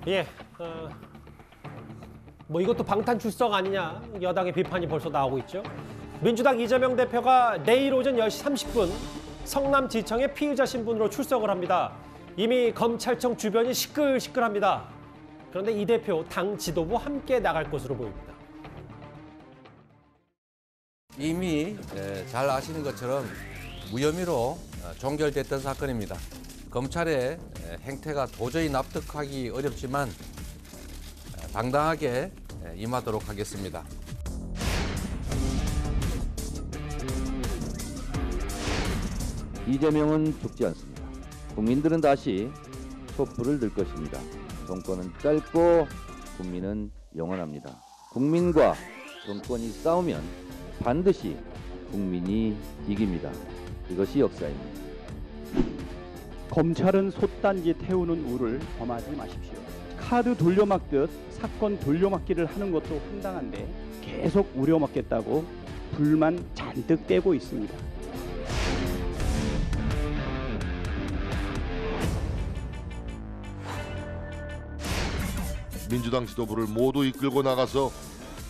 예, 뭐 이것도 방탄 출석 아니냐 여당의 비판이 벌써 나오고 있죠. 민주당 이재명 대표가 내일 오전 10시 30분 성남지청에 피의자 신분으로 출석을 합니다. 이미 검찰청 주변이 시끌시끌합니다. 그런데 이 대표 당 지도부 함께 나갈 것으로 보입니다. 이미 잘 아시는 것처럼 무혐의로 종결됐던 사건입니다. 검찰의 행태가 도저히 납득하기 어렵지만 당당하게 임하도록 하겠습니다. 이재명은 죽지 않습니다. 국민들은 다시 촛불을 들 것입니다. 정권은 짧고 국민은 영원합니다. 국민과 정권이 싸우면 반드시 국민이 이깁니다. 이것이 역사입니다. 검찰은 솥단지 태우는 우를 범하지 마십시오. 카드 돌려막듯 사건 돌려막기를 하는 것도 황당한데 계속 우려먹겠다고 불만 잔뜩 떼고 있습니다. 민주당 지도부를 모두 이끌고 나가서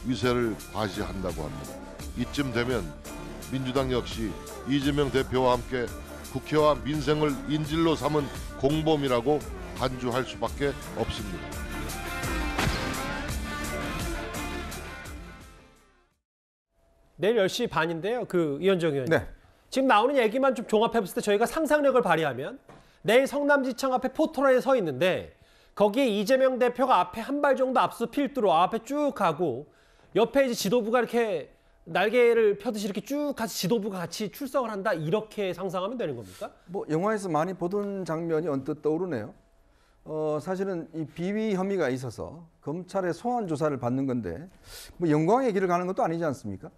위세를 과시한다고 합니다. 이쯤 되면 민주당 역시 이재명 대표와 함께 국회와 민생을 인질로 삼은 공범이라고 간주할 수밖에 없습니다. 내일 10시 반인데요. 이현정 의원님. 네. 지금 나오는 얘기만 좀 종합해봤을 때 저희가 상상력을 발휘하면 내일 성남지청 앞에 포토라인에 서 있는데 거기에 이재명 대표가 앞에 한 발 정도 앞서 필두로 앞에 쭉 가고 옆에 이제 지도부가 이렇게 날개를 펴듯이 이렇게 쭉 같이 지도부가 같이 출석을 한다 이렇게 상상하면 되는 겁니까? 뭐 영화에서 많이 보던 장면이 언뜻 떠오르네요. 사실은 이 비위 혐의가 있어서 검찰의 소환 조사를 받는 건데 뭐 영광의 길을 가는 것도 아니지 않습니까?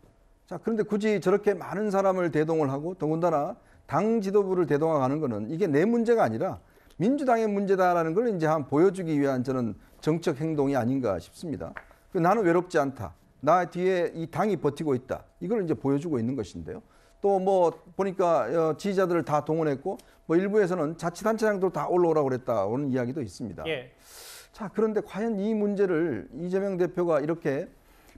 자, 그런데 굳이 저렇게 많은 사람을 대동을 하고 더군다나 당 지도부를 대동하는 거는 이게 내 문제가 아니라 민주당의 문제다라는 걸 이제 한번 보여주기 위한 저는 정책 행동이 아닌가 싶습니다. 나는 외롭지 않다. 나 뒤에 이 당이 버티고 있다. 이걸 이제 보여주고 있는 것인데요. 또 뭐 보니까 지지자들을 다 동원했고 뭐 일부에서는 자치단체장도 다 올라오라고 그랬다는 이야기도 있습니다. 예. 자, 그런데 과연 이 문제를 이재명 대표가 이렇게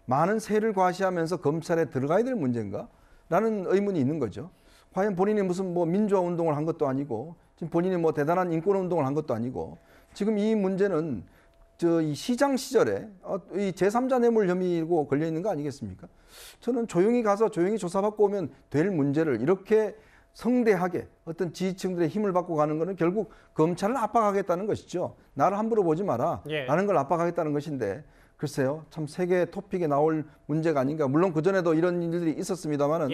많은 세를 과시하면서 검찰에 들어가야 될 문제인가? 라는 의문이 있는 거죠. 과연 본인이 무슨 뭐 민주화 운동을 한 것도 아니고 지금 본인이 뭐 대단한 인권 운동을 한 것도 아니고 지금 이 문제는 이 시장 시절에 이 제3자 뇌물 혐의고 걸려 있는 거 아니겠습니까? 저는 조용히 가서 조용히 조사받고 오면 될 문제를 이렇게 성대하게 어떤 지지층들의 힘을 받고 가는 것은 결국 검찰을 압박하겠다는 것이죠. 나를 함부로 보지 마라 라는 걸 압박하겠다는 것인데 글쎄요. 참 세계 토픽에 나올 문제가 아닌가. 물론 그전에도 이런 일들이 있었습니다만은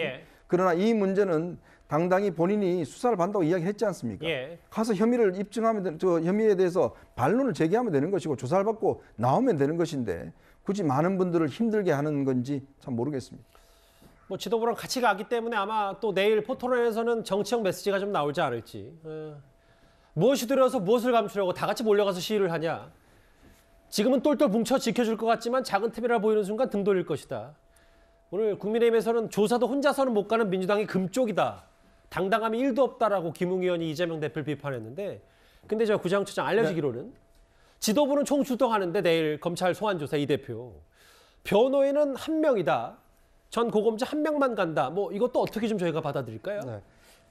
그러나 이 문제는 당당히 본인이 수사를 받는다고 이야기했지 않습니까? 가서 혐의를 입증하면 저 혐의에 대해서 반론을 제기하면 되는 것이고 조사를 받고 나오면 되는 것인데 굳이 많은 분들을 힘들게 하는 건지 참 모르겠습니다. 뭐 지도부랑 같이 가기 때문에 아마 또 내일 포토라인에서는 정치적 메시지가 좀 나올지 않을지. 무엇이 두려워서 무엇을 감추려고 다 같이 몰려가서 시위를 하냐. 지금은 똘똘 뭉쳐 지켜줄 것 같지만 작은 틈이라 보이는 순간 등 돌릴 것이다. 오늘 국민의힘에서는 조사도 혼자서는 못 가는 민주당이 금쪽이다. 당당함이 1도 없다라고 김웅 의원이 이재명 대표를 비판했는데 근데 저 구장처장 알려지기로는 지도부는 총출동하는데 내일 검찰 소환조사 이 대표. 변호인은 한 명이다. 전 고검자 한 명만 간다. 뭐 이것도 어떻게 좀 저희가 받아들일까요? 네.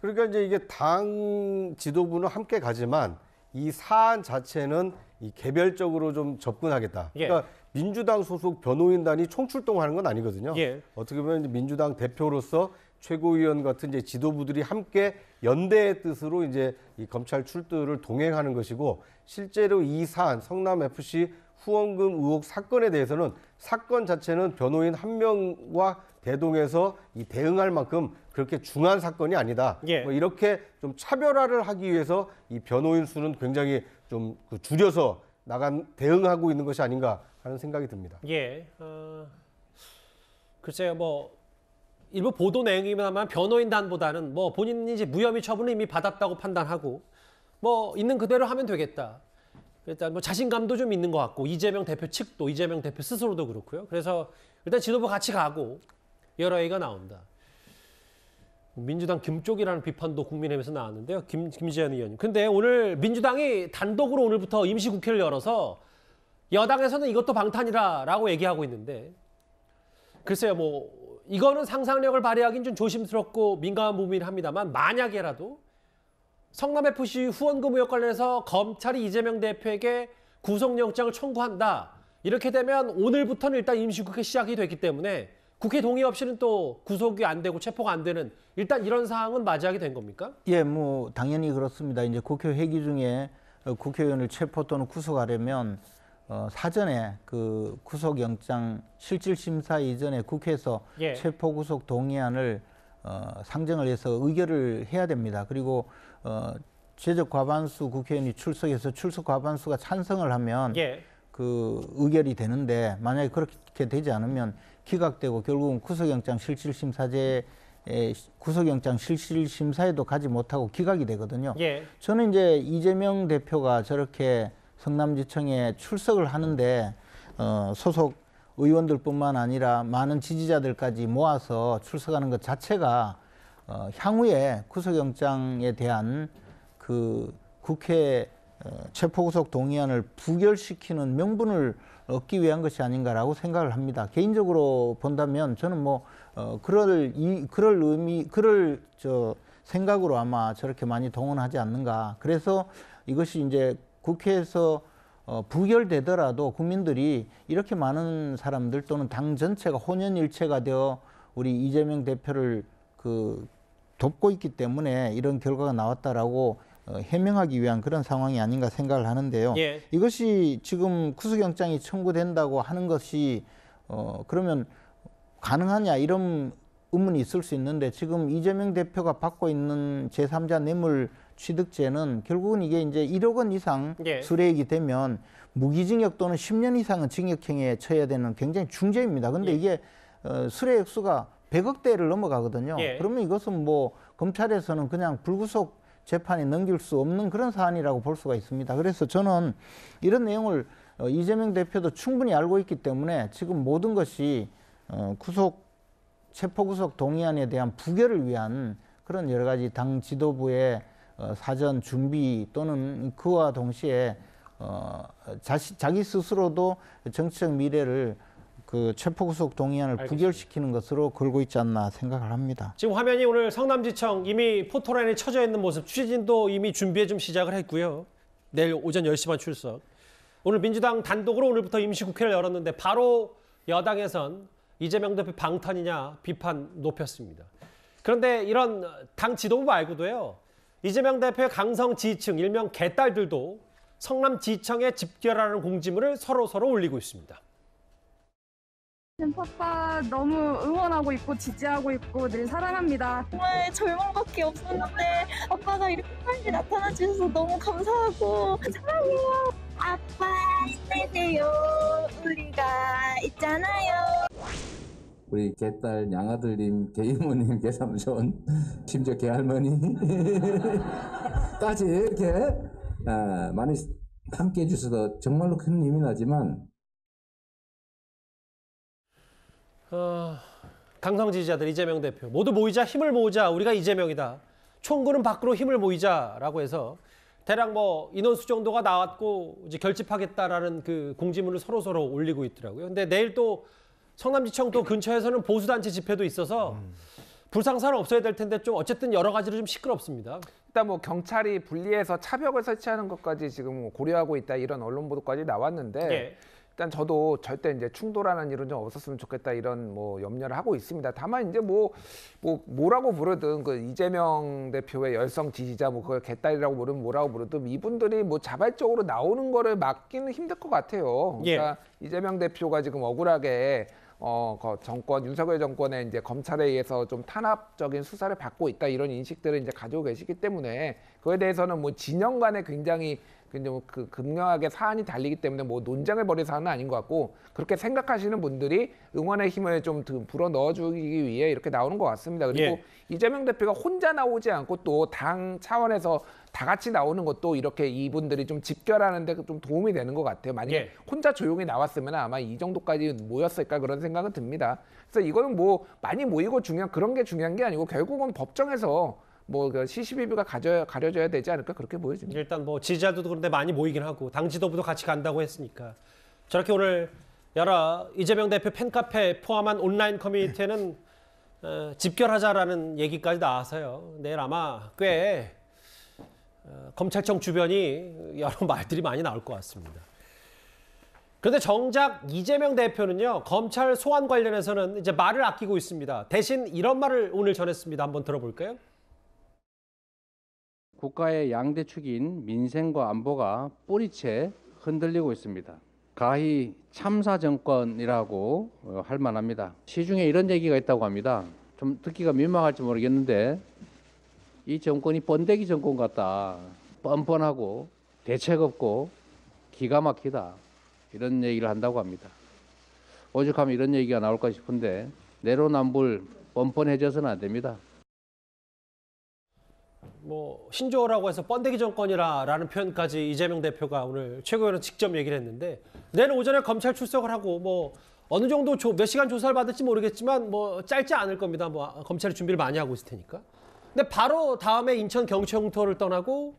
그러니까 이제 이게 당 지도부는 함께 가지만 이 사안 자체는 이 개별적으로 좀 접근하겠다. 그러니까 민주당 소속 변호인단이 총출동하는 건 아니거든요. 어떻게 보면 이제 민주당 대표로서 최고위원 같은 이제 지도부들이 함께 연대의 뜻으로 이제 이 검찰 출두를 동행하는 것이고 실제로 이 사안 성남 FC 후원금 의혹 사건에 대해서는 사건 자체는 변호인 한 명과 대동해서 이 대응할 만큼 그렇게 중한 사건이 아니다. 뭐 이렇게 좀 차별화를 하기 위해서 이 변호인 수는 굉장히 좀 줄여서 대응하고 있는 것이 아닌가 하는 생각이 듭니다. 글쎄요, 뭐 일부 보도 내용이면 변호인단보다는 뭐 본인이 이제 무혐의 처분을 이미 받았다고 판단하고 뭐 있는 그대로 하면 되겠다. 일단 뭐 자신감도 좀 있는 것 같고 이재명 대표 측도 이재명 대표 스스로도 그렇고요. 그래서 일단 지도부 같이 가고 여러 얘기가 나온다. 민주당 금쪽이라는 비판도 국민의힘에서 나왔는데요. 김지현 의원님. 근데 오늘 민주당이 단독으로 오늘부터 임시국회를 열어서 여당에서는 이것도 방탄이라고 얘기하고 있는데 글쎄요, 뭐 이거는 상상력을 발휘하기는 좀 조심스럽고 민감한 부분이긴 합니다만 만약에라도 성남FC 후원금 의혹 관련해서 검찰이 이재명 대표에게 구속영장을 청구한다. 이렇게 되면 오늘부터는 일단 임시국회 시작이 됐기 때문에 국회 동의 없이는 또 구속이 안 되고 체포가 안 되는 일단 이런 상황은 맞이하게 된 겁니까? 예, 뭐 당연히 그렇습니다. 이제 국회 회기 중에 국회의원을 체포 또는 구속하려면 사전에 그 구속영장 실질심사 이전에 국회에서 예. 체포 구속 동의안을 상정을 해서 의결을 해야 됩니다. 그리고 제적 과반수 국회의원이 출석해서 출석 과반수가 찬성을 하면 예. 그 의결이 되는데 만약에 그렇게 되지 않으면 기각되고 결국은 구속영장 실질심사에도 가지 못하고 기각이 되거든요. 예. 저는 이제 이재명 대표가 저렇게 성남지청에 출석을 하는데 소속 의원들뿐만 아니라 많은 지지자들까지 모아서 출석하는 것 자체가 향후에 구속영장에 대한 그 국회 체포구속 동의안을 부결시키는 명분을 얻기 위한 것이 아닌가라고 생각을 합니다. 개인적으로 본다면 저는 뭐 그럴 생각으로 아마 저렇게 많이 동원하지 않는가. 그래서 이것이 이제 국회에서 부결되더라도 국민들이 이렇게 많은 사람들 또는 당 전체가 혼연일체가 되어 우리 이재명 대표를 그 돕고 있기 때문에 이런 결과가 나왔다라고 해명하기 위한 그런 상황이 아닌가 생각을 하는데요. 예. 이것이 지금 구속영장이 청구된다고 하는 것이 그러면 가능하냐 이런 의문이 있을 수 있는데 지금 이재명 대표가 받고 있는 제3자 뇌물 취득죄는 결국은 이게 이제 1억 원 이상 예. 수뢰액이 되면 무기징역 또는 10년 이상은 징역형에 처해야 되는 굉장히 중죄입니다. 근데 예. 이게 수뢰액 수가 100억대를 넘어가거든요. 예. 그러면 이것은 뭐 검찰에서는 그냥 불구속 재판에 넘길 수 없는 그런 사안이라고 볼 수가 있습니다. 그래서 저는 이런 내용을 이재명 대표도 충분히 알고 있기 때문에 지금 모든 것이 체포구속 동의안에 대한 부결을 위한 그런 여러 가지 당 지도부의 사전 준비 또는 그와 동시에 자기 스스로도 정치적 미래를 그 체포구속 동의안을 알겠습니다. 부결시키는 것으로 걸고 있지 않나 생각을 합니다. 지금 화면이 오늘 성남지청 이미 포토라인에 쳐져 있는 모습 취재진도 이미 준비에 좀 시작을 했고요. 내일 오전 10시 반 출석. 오늘 민주당 단독으로 오늘부터 임시국회를 열었는데 바로 여당에선 이재명 대표 방탄이냐 비판 높였습니다. 그런데 이런 당 지도부 말고도요. 이재명 대표의 강성 지지층 일명 개딸들도 성남지청에 집결하라는 공지문을 서로 올리고 있습니다. 파파 너무 응원하고 있고 지지하고 있고 늘 사랑합니다. 정말 절망밖에 없었는데 아빠가 이렇게 빨리 나타나 주셔서 너무 감사하고 사랑해요. 아빠 힘내세요. 우리가 있잖아요. 우리 개딸 양아들님, 개이모님, 개삼촌, 심지어 개할머니까지 이렇게 많이 함께 해주셔서 정말로 큰 힘이 나지만 강성 지지자들 이재명 대표 모두 모이자 힘을 모으자 우리가 이재명이다. 총구는 밖으로 힘을 모이자라고 해서 대략 뭐 인원수 정도가 나왔고 이제 결집하겠다라는 그 공지문을 서로 올리고 있더라고요. 근데 내일 또 성남지청 또 근처에서는 보수단체 집회도 있어서 불상사는 없어야 될 텐데 좀 어쨌든 여러 가지로 좀 시끄럽습니다. 일단 뭐 경찰이 분리해서 차벽을 설치하는 것까지 지금 고려하고 있다 이런 언론 보도까지 나왔는데 예. 일단 저도 절대 이제 충돌하는 일은 좀 없었으면 좋겠다 이런 뭐 염려를 하고 있습니다. 다만 이제 뭐라고 부르든 그 이재명 대표의 열성 지지자 뭐 그걸 개딸이라고 부르든 뭐라고 부르든 이분들이 뭐 자발적으로 나오는 거를 막기는 힘들 것 같아요. 그러니까 이재명 대표가 지금 억울하게 그 윤석열 정권의 이제 검찰에 의해서 좀 탄압적인 수사를 받고 있다 이런 인식들을 이제 가지고 계시기 때문에 그에 대해서는 뭐 진영 간에 굉장히 그 극명하게 사안이 달리기 때문에 뭐 논쟁을 벌일 사안은 아닌 것 같고 그렇게 생각하시는 분들이 응원의 힘을 좀 불어 넣어주기 위해 이렇게 나오는 것 같습니다. 그리고 이재명 대표가 혼자 나오지 않고 또 당 차원에서 다 같이 나오는 것도 이렇게 이분들이 좀 집결하는 데 좀 도움이 되는 것 같아요. 만약에 혼자 조용히 나왔으면 아마 이 정도까지 모였을까 그런 생각은 듭니다. 그래서 이거는 뭐 많이 모이고 그런 게 중요한 게 아니고 결국은 법정에서 뭐 시시비비가 가려져야 되지 않을까 그렇게 보여집니다. 일단 뭐 지지자들도 그런데 많이 모이긴 하고 당 지도부도 같이 간다고 했으니까 저렇게 오늘 여러 이재명 대표 팬카페 포함한 온라인 커뮤니티에는 집결하자라는 얘기까지 나와서요. 내일 아마 꽤 검찰청 주변이 여러 말들이 많이 나올 것 같습니다. 그런데 정작 이재명 대표는요. 검찰 소환 관련해서는 이제 말을 아끼고 있습니다. 대신 이런 말을 오늘 전했습니다. 한번 들어볼까요? 국가의 양대축인 민생과 안보가 뿌리채 흔들리고 있습니다. 가히 참사 정권이라고 할 만합니다. 시중에 이런 얘기가 있다고 합니다. 좀 듣기가 민망할지 모르겠는데 이 정권이 번데기 정권 같다. 뻔뻔하고 대책 없고 기가 막히다. 이런 얘기를 한다고 합니다. 오죽하면 이런 얘기가 나올까 싶은데 내로남불 뻔뻔해져서는 안 됩니다. 뭐 신조어라고 해서 번데기 정권이라는 표현까지 이재명 대표가 오늘 최고위원 직접 얘기를 했는데 내일 오전에 검찰 출석을 하고 뭐 어느 정도 몇 시간 조사를 받을지 모르겠지만 뭐 짧지 않을 겁니다. 뭐 검찰이 준비를 많이 하고 있을 테니까. 근데 바로 다음에 인천 경찰청토를 떠나고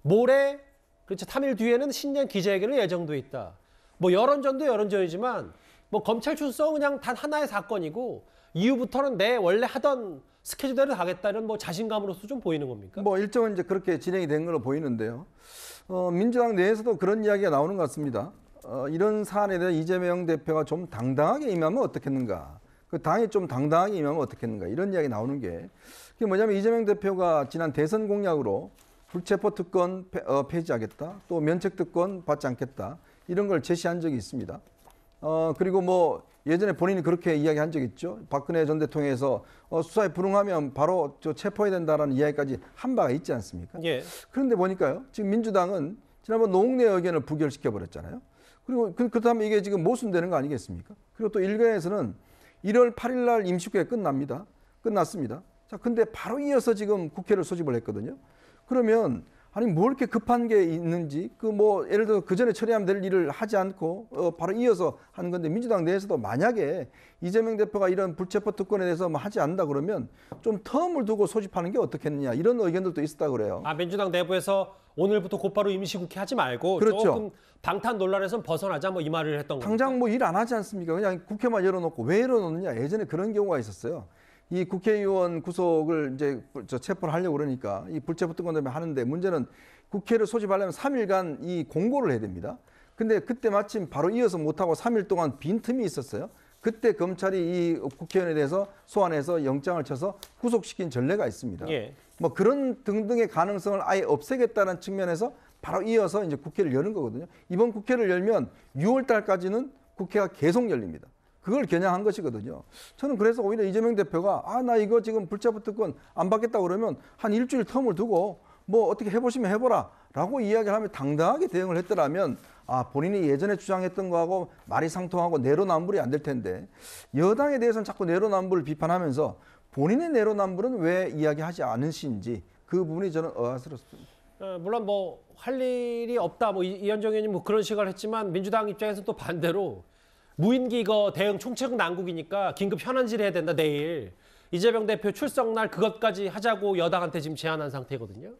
모레 그렇죠 3일 뒤에는 신년 기자회견을 예정돼 있다. 뭐 여론전도 여론전이지만 뭐 검찰 출석은 그냥 단 하나의 사건이고 이후부터는 내 원래 하던 스케줄대로 가겠다는 뭐 자신감으로서 좀 보이는 겁니까? 뭐 일정은 이제 그렇게 진행이 된 걸로 보이는데요. 민주당 내에서도 그런 이야기가 나오는 것 같습니다. 이런 사안에 대해 이재명 대표가 좀 당당하게 임하면 어떻겠는가. 그 당이 좀 당당하게 임하면 어떻겠는가. 이런 이야기 나오는 게 그게 뭐냐면 이재명 대표가 지난 대선 공약으로 불체포 특권 폐지하겠다. 또 면책 특권 받지 않겠다. 이런 걸 제시한 적이 있습니다. 그리고 뭐 예전에 본인이 그렇게 이야기한 적 있죠. 박근혜 전 대통령에서 수사에 불응하면 바로 체포해야 된다라는 이야기까지 한 바가 있지 않습니까? 예. 그런데 보니까요. 지금 민주당은 지난번 노웅래 의견을 부결시켜 버렸잖아요. 그리고 그렇다면 이게 지금 모순되는 거 아니겠습니까? 그리고 또 일각에서는 1월 8일 날 임시국회 끝났습니다. 자, 근데 바로 이어서 지금 국회를 소집을 했거든요. 그러면 아니 뭘 이렇게 급한 게 있는지 그 뭐 예를 들어 그 전에 처리하면 될 일을 하지 않고 바로 이어서 하는 건데 민주당 내에서도 만약에 이재명 대표가 이런 불체포 특권에 대해서 뭐 하지 않는다 그러면 좀 텀을 두고 소집하는 게 어떻겠느냐 이런 의견들도 있었다 그래요. 아 민주당 내부에서 오늘부터 곧바로 임시국회 하지 말고 그렇죠. 조금 방탄 논란에서 벗어나자 뭐 이 말을 했던 겁니다. 당장 뭐 일 안 하지 않습니까? 그냥 국회만 열어놓고 왜 열어놓느냐 예전에 그런 경우가 있었어요. 이 국회의원 구속을 이제 체포를 하려고 그러니까 이 불체포 특권 때문에 하는데 문제는 국회를 소집하려면 3일간 이 공고를 해야 됩니다. 근데 그때 마침 바로 이어서 못하고 3일 동안 빈틈이 있었어요. 그때 검찰이 이 국회의원에 대해서 소환해서 영장을 쳐서 구속시킨 전례가 있습니다. 예. 뭐 그런 등등의 가능성을 아예 없애겠다는 측면에서 바로 이어서 이제 국회를 여는 거거든요. 이번 국회를 열면 6월 달까지는 국회가 계속 열립니다. 그걸 겨냥한 것이거든요. 저는 그래서 오히려 이재명 대표가 나 이거 지금 불체포 특권 안 받겠다 그러면 한 일주일 텀을 두고 뭐 어떻게 해보시면 해보라 라고 이야기를 하면 당당하게 대응을 했더라면 본인이 예전에 주장했던 거하고 말이 상통하고 내로남불이 안 될 텐데 여당에 대해서는 자꾸 내로남불을 비판하면서 본인의 내로남불은 왜 이야기하지 않으신지 그 부분이 저는 의아스럽습니다. 물론 뭐 할 일이 없다 뭐 이현정 의원님 뭐 그런 식을 했지만 민주당 입장에서 또 반대로 무인기 이거 대응 총책 난국이니까 긴급 현안질 해야 된다 내일. 이재명 대표 출석 날 그것까지 하자고 여당한테 지금 제안한 상태거든요.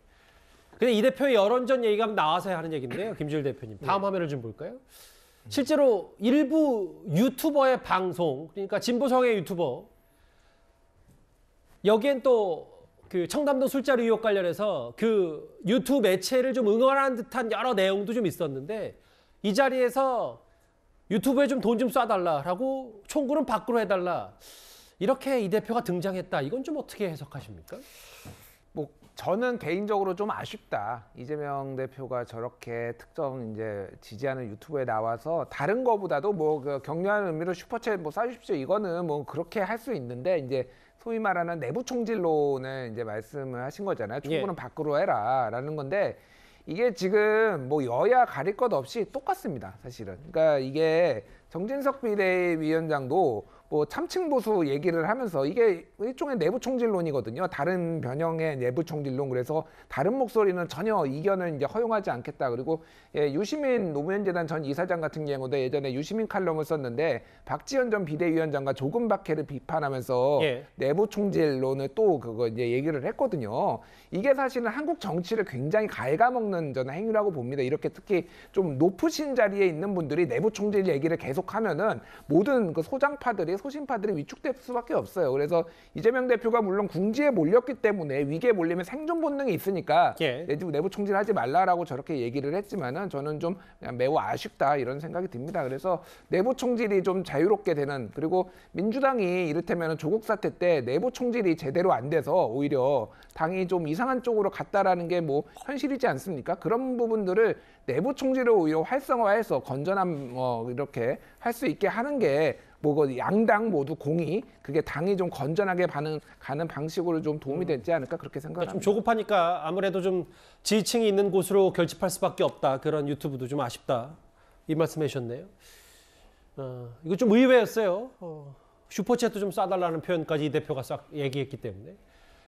근데 이 대표의 여론전 얘기가 나와서 하는 얘기인데요. 김주일 대표님. 다음 화면을 좀 볼까요? 실제로 일부 유튜버의 방송, 그러니까 진보성의 유튜버, 여기엔 또 그 청담동 술자리 의혹 관련해서 그 유튜브 매체를 좀 응원하는 듯한 여러 내용도 좀 있었는데 이 자리에서 유튜브에 좀 돈 좀 쏴달라라고 총구는 밖으로 해달라. 이렇게 이 대표가 등장했다. 이건 좀 어떻게 해석하십니까? 뭐 저는 개인적으로 좀 아쉽다. 이재명 대표가 저렇게 특정 이제 지지하는 유튜브에 나와서 다른 거보다도 뭐 그 격려하는 의미로 슈퍼챗 뭐 쏴주십시오. 이거는 뭐 그렇게 할 수 있는데 이제 소위 말하는 내부 총질론을 이제 말씀을 하신 거잖아요. 총구는 밖으로 해라라는 건데 이게 지금 뭐 여야 가릴 것 없이 똑같습니다. 사실은. 그러니까 이게 정진석 비대위원장도 뭐 참칭 보수 얘기를 하면서 이게 일종의 내부 총질론이거든요. 다른 변형의 내부 총질론. 그래서 다른 목소리는 전혀 이견을 이제 허용하지 않겠다. 그리고 유시민 노무현재단 전 이사장 같은 경우도 예전에 유시민 칼럼을 썼는데 박지원 전 비대위원장과 조금 박해를 비판하면서 내부 총질론을 또 그거 이제 얘기를 했거든요. 이게 사실은 한국 정치를 굉장히 갉아먹는 저는 행위라고 봅니다. 이렇게 특히 좀 높으신 자리에 있는 분들이 내부 총질 얘기를 계속하면은 모든 그 소신파들이 위축될 수밖에 없어요. 그래서 이재명 대표가 물론 궁지에 몰렸기 때문에 위기에 몰리면 생존 본능이 있으니까 내부 총질하지 말라라고 저렇게 얘기를 했지만은 저는 좀 매우 아쉽다 이런 생각이 듭니다. 그래서 내부 총질이 좀 자유롭게 되는, 그리고 민주당이 이를테면 조국 사태 때 내부 총질이 제대로 안 돼서 오히려 당이 좀 이상한 쪽으로 갔다라는 게 뭐 현실이지 않습니까? 그런 부분들을 내부 총질을 오히려 활성화해서 건전한 이렇게 할 수 있게 하는 게 뭐 양당 모두 공이 그게 당이 좀 건전하게 가는 방식으로 좀 도움이 되지 않을까 그렇게 생각합니다. 좀 조급하니까 아무래도 좀 지지층이 있는 곳으로 결집할 수밖에 없다. 그런 유튜브도 좀 아쉽다. 이 말씀해 주셨네요. 이거 좀 의외였어요. 슈퍼챗도 좀 쏴달라는 표현까지 이 대표가 싹 얘기했기 때문에.